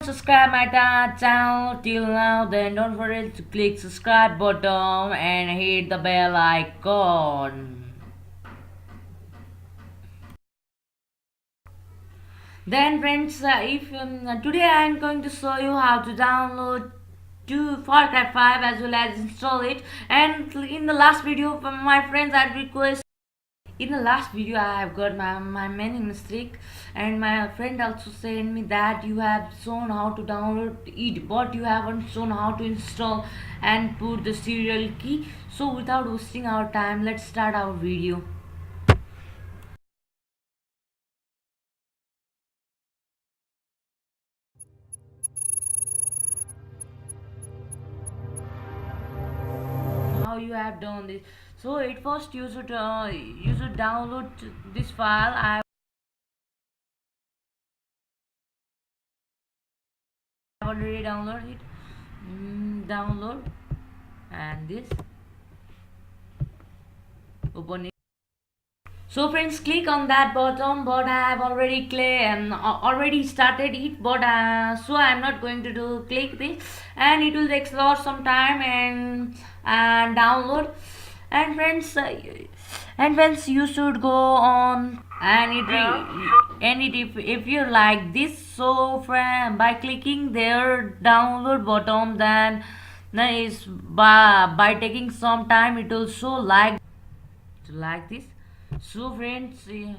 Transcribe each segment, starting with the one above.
Subscribe my channel till now, then don't forget to click subscribe button and hit the bell icon. Then friends, if today I am going to show you how to download Far Cry 5 as well as install it. And in the last video, my friends had request. In the last video I have got my many mistake, and my friend also said me that you have shown how to download it but you haven't shown how to install and put the serial key. So without wasting our time, let's start our video. How you have done this? So at first you should download this file. I have already downloaded it. Download, and this, open it. So friends, click on that button, but I have already started it, but so I'm not going to do click this, and it will take some time and download. And friends, you should go on, and if you like this, so friend, by clicking their download button, then is by taking some time, it will show like this. So friends, to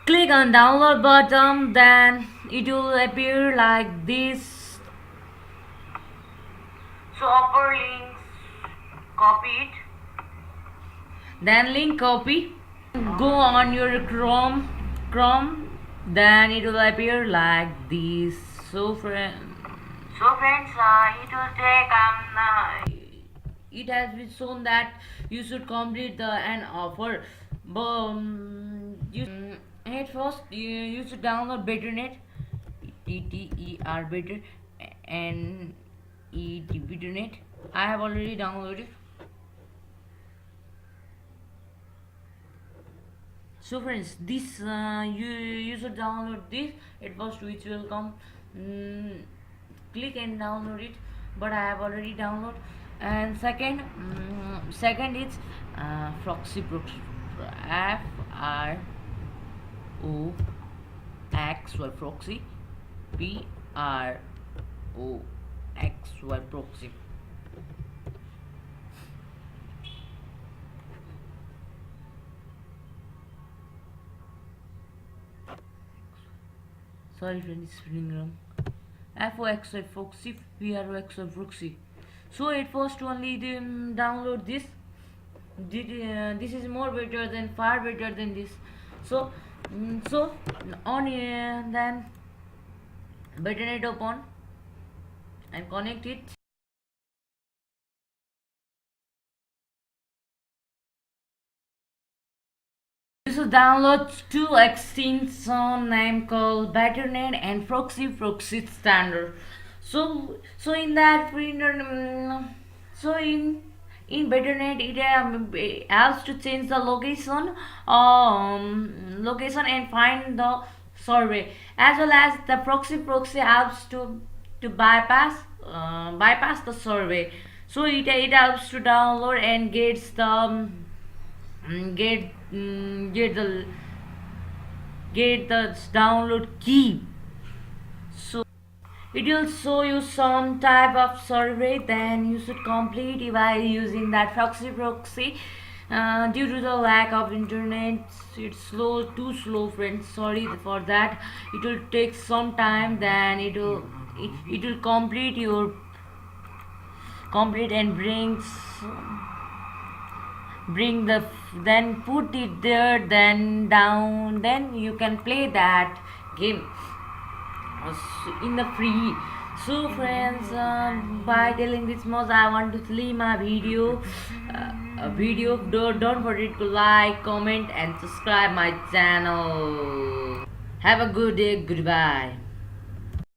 click on download button, then it will appear like this. So upper links, copy it, then link copy, go on your Chrome, then it will appear like this. So friends, it will take it has been shown that you should complete an offer, but at first you should download Betternet, TTER better, and Betternet. I have already downloaded. So friends, this you should download this at first, which will come. Click and download it, but I have already downloaded. And second is proxy, FROXY, proxy, PROXY, proxy. Sorry friends, it's spelling wrong. FOXY proxy, PROXY proxy. So at first only download this. This is more better than, far better than this. So on then Betternet open and connect it. You should download two extension name called Betternet and proxy standard. So in that so in Betternet, it helps to change the location and find the survey, as well as the proxy helps to bypass the survey. So it helps to download and gets the get the download key. So it will show you some type of survey, then you should complete it by using that proxy. Due to the lack of internet, it's too slow friends, sorry for that. It will take some time, then it will complete and then put it there, then down, then you can play that game in the free. So friends, by telling this much, I want to leave my video. Don't forget to like, comment and subscribe my channel. Have a good day. Goodbye.